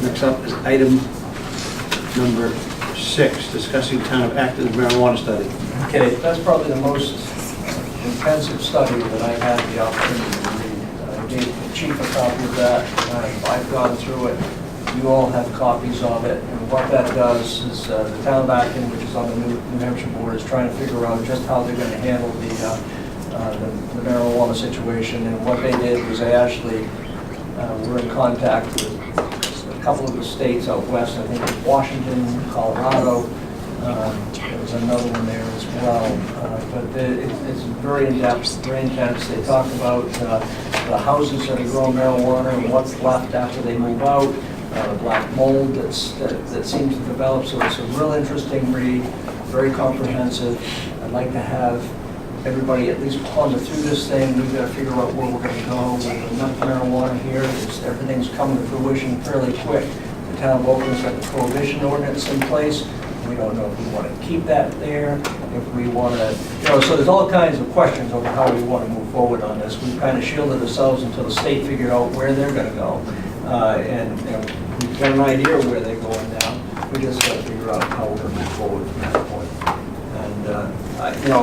Next up is item number 6, discussing town of Acton's marijuana study. Okay, that's probably the most intensive study that I've had the opportunity to read. I gave the chief a copy of that. I've gone through it. You all have copies of it. And what that does is the town of Acton, which is on the New Hampshire board, is trying to figure out just how they're going to handle the marijuana situation. And what they did was they actually were in contact with a couple of the states out west. I think it was Washington, Colorado. There was another one there as well. But it's very in-depth, very intense. They talk about the houses that are growing marijuana and what's left after they move out, the black mold that seems to develop. So it's a real interesting read, very comprehensive. I'd like to have everybody at least ponder through this thing. We've got to figure out where we're going to go. With enough marijuana here, everything's coming to fruition fairly quick. The town of Oakland's got the prohibition ordinance in place. We don't know if we want to keep that there, if we want to, so there's all kinds of questions over how we want to move forward on this. We've kind of shielded ourselves until the state figured out where they're going to go. And we've got an idea of where they're going now. We just got to figure out how we're going to move forward from that point. And,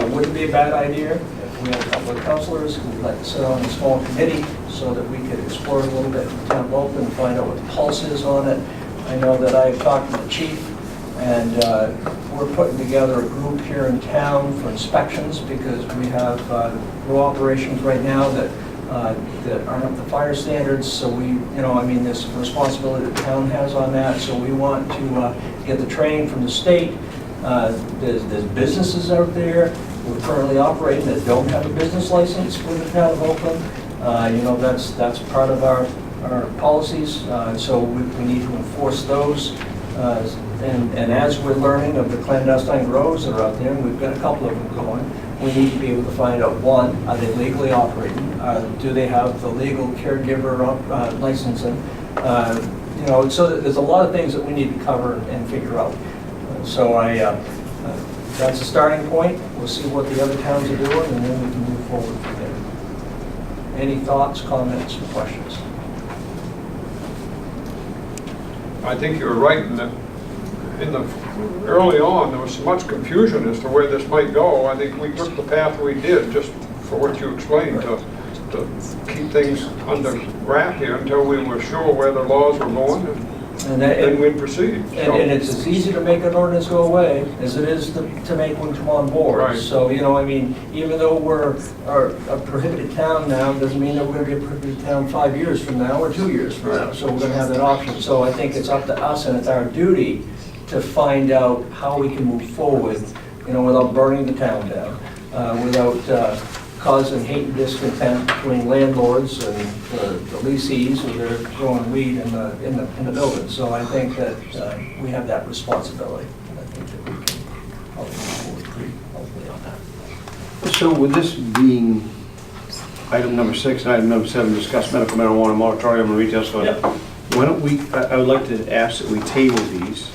it wouldn't be a bad idea if we had a couple of councilors who would like to sit on a small committee so that we could explore a little bit in the town of Oakland and find out what the pulse is on it. I know that I've talked to the chief, and we're putting together a group here in town for inspections because we have grow operations right now that aren't up to fire standards. So there's some responsibility the town has on that. So we want to get the training from the state. There's businesses out there we're currently operating that don't have a business license with the town of Oakland. That's part of our policies. So we need to enforce those. And as we're learning of the clandestine grows that are out there, and we've got a couple of them going, we need to be able to find out, one, are they legally operating? Do they have the legal caregiver licensing? So there's a lot of things that we need to cover and figure out. That's a starting point. We'll see what the other towns are doing, and then we can move forward from there. Any thoughts, comments, or questions? I think you're right in that early on there was so much confusion as to where this might go. I think we took the path we did just for what you explained to keep things under wrap here until we were sure where the laws were going, and then we'd proceed. And it's as easy to make an ordinance go away as it is to make one come on board. Right. So, even though we're a prohibited town now, doesn't mean that we're going to be a prohibited town 5 years from now or 2 years from now. So we're going to have that option. So I think it's up to us, and it's our duty to find out how we can move forward, without burning the town down, without causing hate and discontent between landlords and the lessees who are growing weed in the building. So I think that we have that responsibility, and I think that we can help move forward pretty hopefully on that. So with this being item number 6 and item number 7, discuss medical marijuana moratorium and retail store. Yep. Why don't we, I would like to ask that we table these,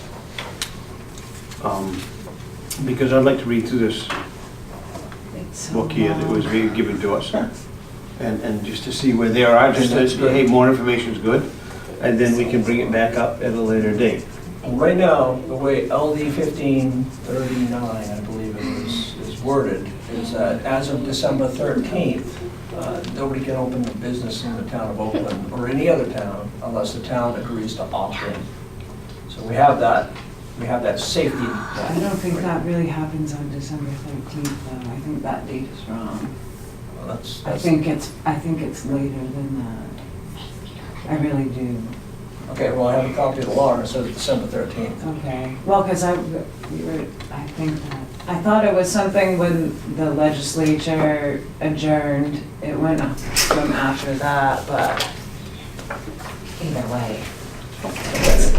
because I'd like to read through this book here that was being given to us, and just to see where they are, just to say, hey, more information is good, and then we can bring it back up at a later date. Right now, the way LD 1539, I believe it is worded, is that as of December 13th, nobody can open a business in the town of Oakland or any other town unless the town agrees to opt in. So we have that safety. I don't think that really happens on December 13th, though. I think that date is wrong. Well, that's I think it's later than that. I really do. okay. Well, I have a copy of the law, and it says December 13th. Okay. Well, because I thought it was something when the legislature adjourned. It went from after that, but either way.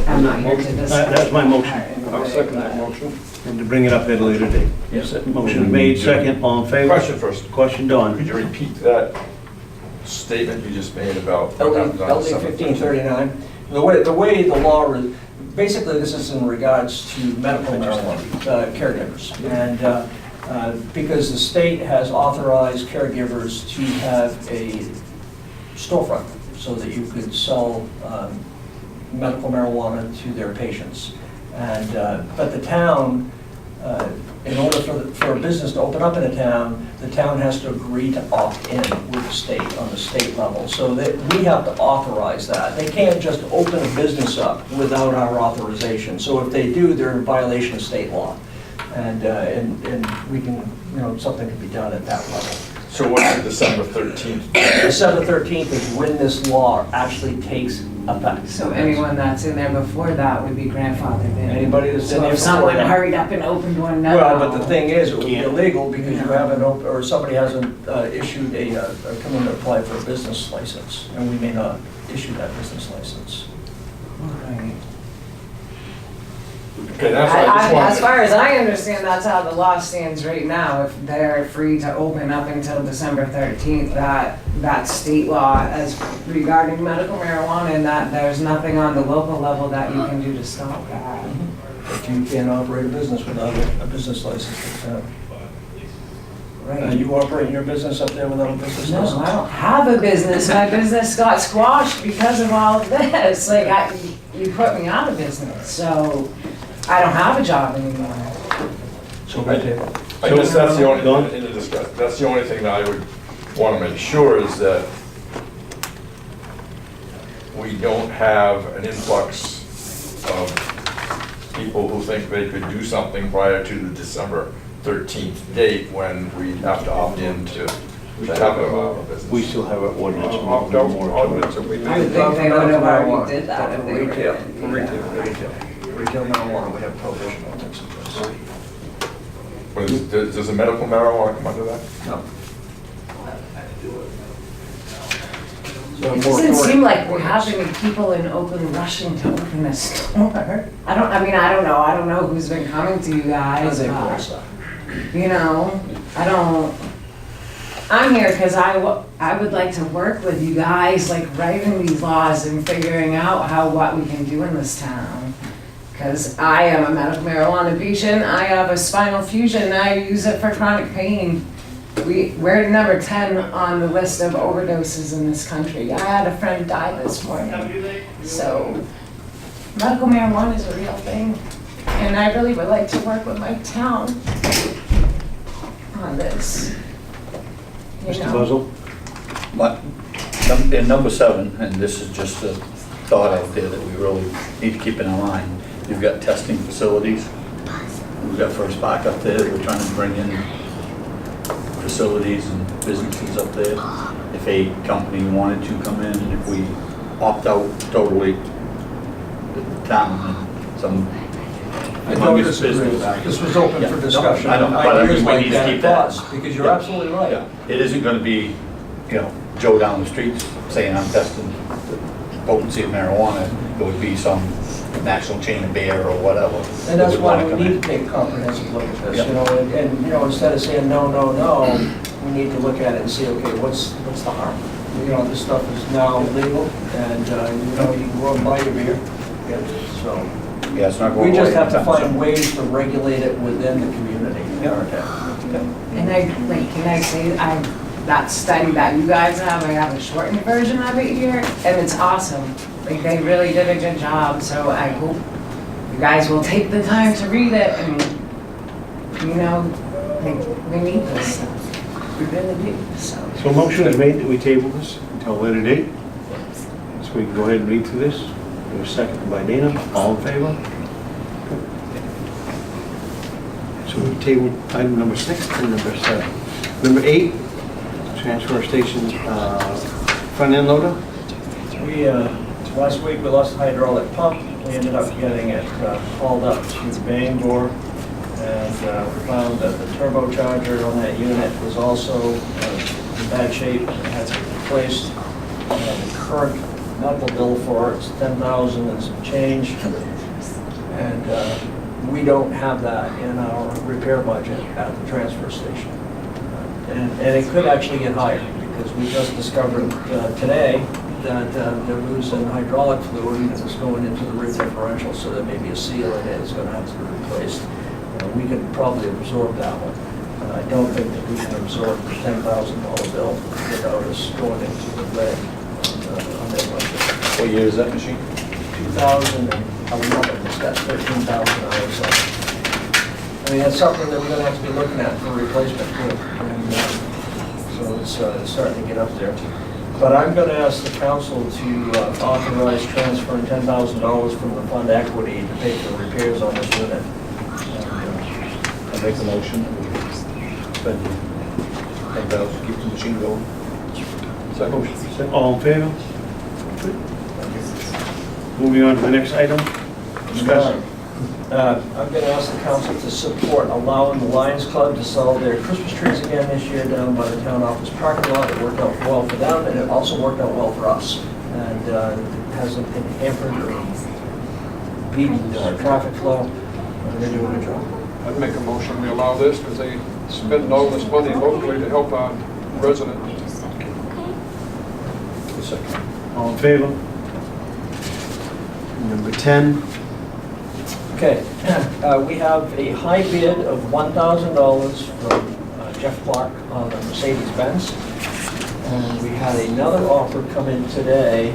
I'm not here to discuss. That's my motion. I'll second that motion. And to bring it up at a later date. Yes. Motion made, second, all in favor? Question first. Question, Don. Could you repeat that statement you just made about LD what happens on December 1539. The way the law is, basically this is in regards to medical marijuana caregivers, and because the state has authorized caregivers to have a storefront so that you could sell medical marijuana to their patients. And, but the town, in order for a business to open up in a town, the town has to agree to opt in with the state on the state level. So that we have to authorize that. They can't just open a business up without our authorization. So if they do, they're in violation of state law. And we can, you know, something can be done at that level. So what's the December 13th? December 13th is when this law actually takes effect. So anyone that's in there before that would be grandfathered in. Anybody that's in So there if someone before that. hurried up and opened one now. Well, but the thing is, it would be Can't. illegal because you Yeah. haven't, or somebody hasn't issued come in to apply for a business license, and we may not issue that business license. Right. Okay, that's what I just As wanted. far as I understand, that's how the law stands right now. If they're free to open up until December 13th, that state law as regarding medical marijuana, and that there's nothing on the local level that you can do to stop that. But you can't operate a business without a business license. Right. You operating your business up there without a business No, license? I don't have a business. My business got squashed because of all of this. Like, you put me out of business, so I don't have a job anymore. So we table. I guess that's the Go only, on. in the discussion, that's the only thing that I would want to make sure is that we don't have an influx of people who think they could do something prior to the December 13th date when we have to opt in to have a business. We still have an ordinance. Opt out ordinance that we I would made. think they would have already did that if they were. Retail. Yeah. Retail marijuana, we have prohibition on things in place. But does the medical marijuana come under that? No. It doesn't seem like we have any people in Oakland rushing to open a store. I don't know who's been coming to you guys, but, you know, I'm here because I would like to work with you guys, like writing these laws and figuring out what we can do in this town. Because I am a medical marijuana patient, I have a spinal fusion, I use it for chronic pain. We're number 10 on the list of overdoses in this country. I had a friend die this morning. So, medical marijuana is a real thing. And I really would like to work with my town on this. You Mr. know? Buzzell? But, in number 7, and this is just a thought out there that we really need to keep in our mind, you've got testing facilities. We've got First Park up there, we're trying to bring in facilities and businesses up there. If a company wanted to come in, if we opt out totally, the town and some I don't humongous disagree with business. that. This was open Yeah, for no, discussion. I know, but I Ideas mean, we like need to that, keep that. thoughts, because you're Yeah. absolutely right. Yeah, it isn't gonna be, you know, Joe down the streets saying I'm testing the potency of marijuana. It would be some national chain of beer or whatever. And that's that would why wanna we come need in. to take a comprehensive look at this, Yeah. you know, and, you know, instead of saying no, no, no, we need to look at it and see, okay, what's the harm? You know, this stuff is now legal, and, you know, you can go and buy your beer, yeah, so. Yeah, it's not going We away. just have to anytime find soon. ways to regulate it within the community. And can I say, that study that you guys have, I have a shortened version of it here, and it's awesome. Like, they really did a good job, so I hope you guys will take the time to read it and, you know, like, we need this stuff. We really do, so. So a motion is made that we table this until a later date. So we can go ahead and read through this. It was seconded by Dana. All in favor? So we tabled item number 6 and number 7. Number 8, transfer station front end loader. We, last week, we lost the hydraulic pump. We ended up getting it hauled up to Bangor, and we found that the turbocharger on that unit was also in bad shape. It had to be replaced. The current medical bill for it is $10,000 and some change. And we don't have that in our repair budget at the transfer station. And it could actually get higher, because we just discovered today that they're losing hydraulic fluid and it's going into the rear differential, so there may be a seal in it, it's gonna have to be replaced. We could probably absorb that one. I don't think that we can absorb the $10,000 bill without us going into the red on their budget. What year is that machine? 2011, it's got 13,000 on it, so. I mean, that's something that we're gonna have to be looking at for replacement too. And, so it's starting to get up there. But I'm gonna ask the council to authorize transferring $10,000 from the fund equity to pay for repairs on this unit. I make the motion. Spend $10,000, keep the machine going. Second. All in favor? Moving on to the next item. Discuss. I'm going to ask the council to support allowing the Lions Club to sell their Christmas trees again this year down by the town office parking lot. It worked out well for them, and it also worked out well for us. And it hasn't been hampered or impeded traffic flow. They're doing a good job. I'd make a motion, we allow this because they spend all this money locally to help our residents. All in favor? Number 10. Okay, we have a high bid of $1,000 from Jeff Clark on the Mercedes-Benz. And we had another offer come in today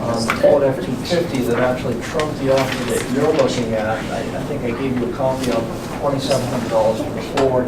on the Ford F-250 that actually trumped the offer that you're looking at. I think I gave you a copy of $2,700 for the Ford.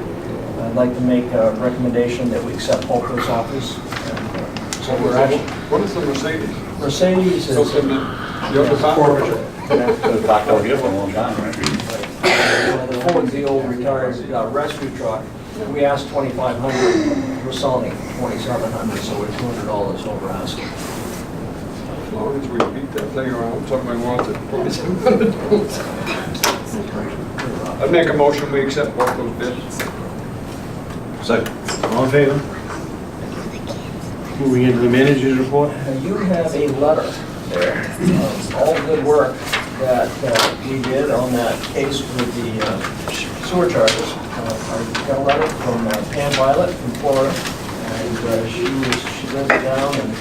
I'd like to make a recommendation that we accept both those offers. And, so we're actually, What is the Mercedes? Mercedes is. Something that you have to talk about? Been back over here for a long time, right? The Ford's the old retired rescue truck. We asked $2,500, we're selling it for $2,700, so we're $200 over asking. As long as we beat that thing around, somebody wants it. I'd make a motion, we accept both those bids. Second. All in favor? Moving into the manager's report. You have a letter there of all the good work that we did on that case with the sewer charges. I got a letter from Pam Violet from Florida, and she lives down in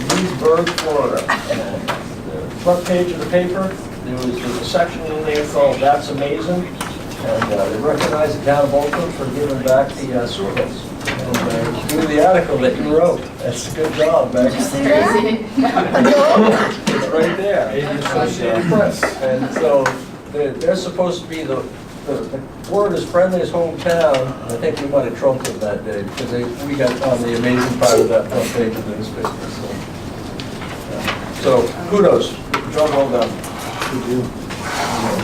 Leesburg, Florida. And the front page of the paper, there's a section in there called "That's Amazing," and they recognize the town of Oakland for giving back the sewer bills. And do the article that you wrote. That's a good job, man. It's right there. Associated Press. And so they're supposed to be the word is friendliest hometown. I think we might have trumped them that day because we got on the amazing part of that front page of the newspaper. So kudos. Job well done. Good deal.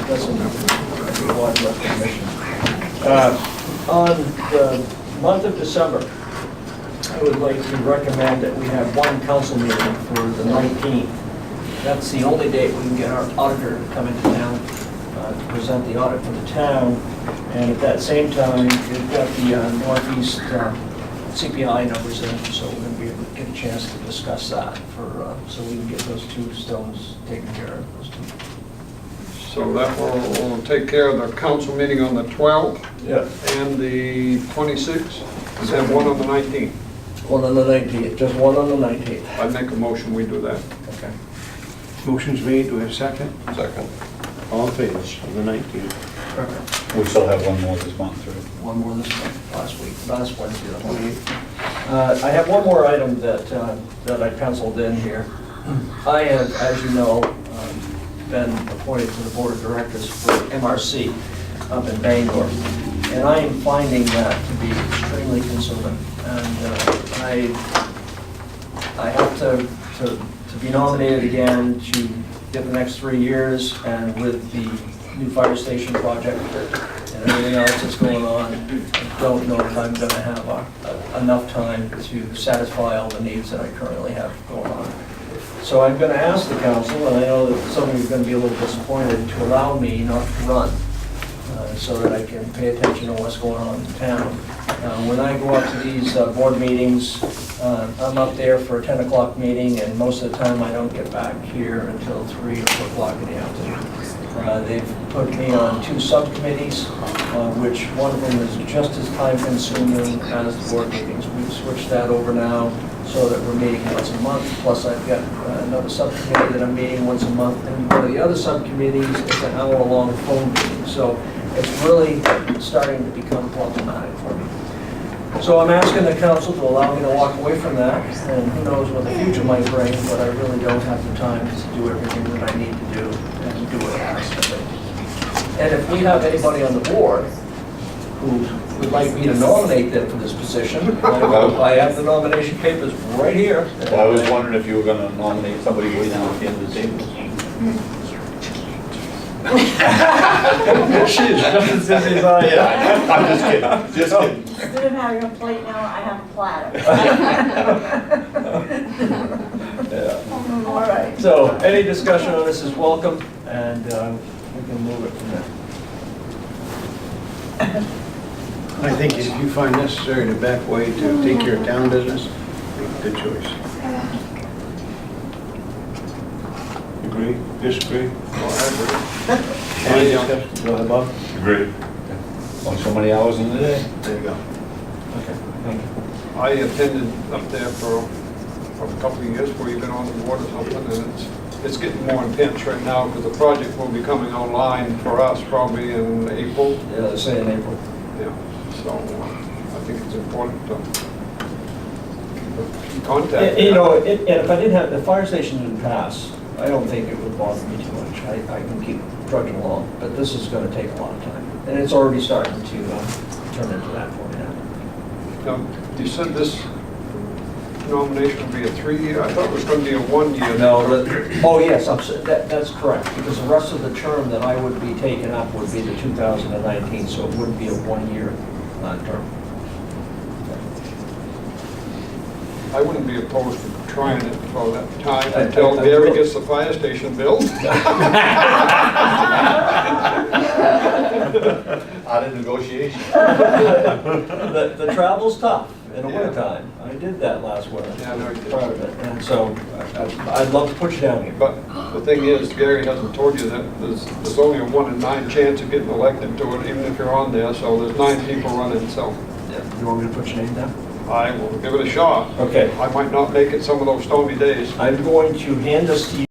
That's a wide recognition. On the month of December, I would like to recommend that we have one council meeting for the 19th. That's the only date we can get our auditor to come into town to present the audit for the town. And at that same time, we've got the Northeast CPI numbers in, so we're going to be able to get a chance to discuss that so we can get those two stones taken care of. Those two. So that will take care of the council meeting on the 12th Yeah. and the 26th, and then one on the 19th. One on the 19th, just one on the 19th. I'd make a motion, we do that. Okay. Motion's made, do we have a second? Second. All in favor on the 19th? Perfect. We still have one more this month, right? One more this month, last Wednesday. the 28th. I have one more item that I penciled in here. I have, as you know, been appointed to the board of directors for MRC up in Bangor, and I am finding that to be extremely consuming. And I have to be nominated again to get the next 3 years, and with the new fire station project and everything else that's going on, I don't know if I'm going to have enough time to satisfy all the needs that I currently have going on. So I'm going to ask the council, and I know that some of you are going to be a little disappointed, to allow me not to run so that I can pay attention to what's going on in town. When I go up to these board meetings, I'm up there for a 10 o'clock meeting, and most of the time I don't get back here until 3 or 4 o'clock in the afternoon. They've put me on 2 subcommittees, which one of them is just as time consuming as the board meetings. We've switched that over now so that we're meeting once a month, plus I've got another subcommittee that I'm meeting once a month, and one of the other subcommittees is an hour-long phone meeting. So it's really starting to become problematic for me. So I'm asking the council to allow me to walk away from that, and who knows what the future might bring, but I really don't have the time to do everything that I need to do and do it honestly. And if we have anybody on the board who would like me to nominate them for this position, I have the nomination papers right here. Well, I was wondering if you were gonna nominate somebody way down at the end of the table. She is just as busy as I am. I'm just kidding, just kidding. Instead of having a plate now, I have a platter. Yeah. All right. So any discussion on this is welcome, and we can move it from there. I think if you find necessary to back way to take care of town business, good choice. Agree, disagree? Any discussion? Go ahead, Bob. Agreed. Only so many hours in the day. There you go. Okay, thank you. I attended up there for a couple of years before you've been on the board or something, and it's getting more intense right now because the project will be coming online for us probably in April. Yeah, let's say in April. Yeah, so I think it's important to keep contact. You know, and if I didn't have, the fire station didn't pass, I don't think it would bother me too much. I can keep trudging along, but this is gonna take a lot of time. And it's already starting to turn into that for me now. Now, you said this nomination would be a 3-year, I thought it was going to be a 1-year. No, oh yes, that's correct, because the rest of the term that I would be taking up would be the 2019, so it wouldn't be a 1-year term. I wouldn't be opposed to trying it for that time I until will. Gary gets the fire station built. Out of negotiation. The travel's tough in the wintertime. I did that last winter. Yeah, I know you did. Part of it, and so I'd love to put you down here. But the thing is, Gary hasn't told you that there's only a 1 in 9 chance of getting elected to it, even if you're on there, so there's 9 people running, so You want me to put your name down? I will give it a shot. Okay. I might not make it some of those stormy days. I'm going to hand this to you.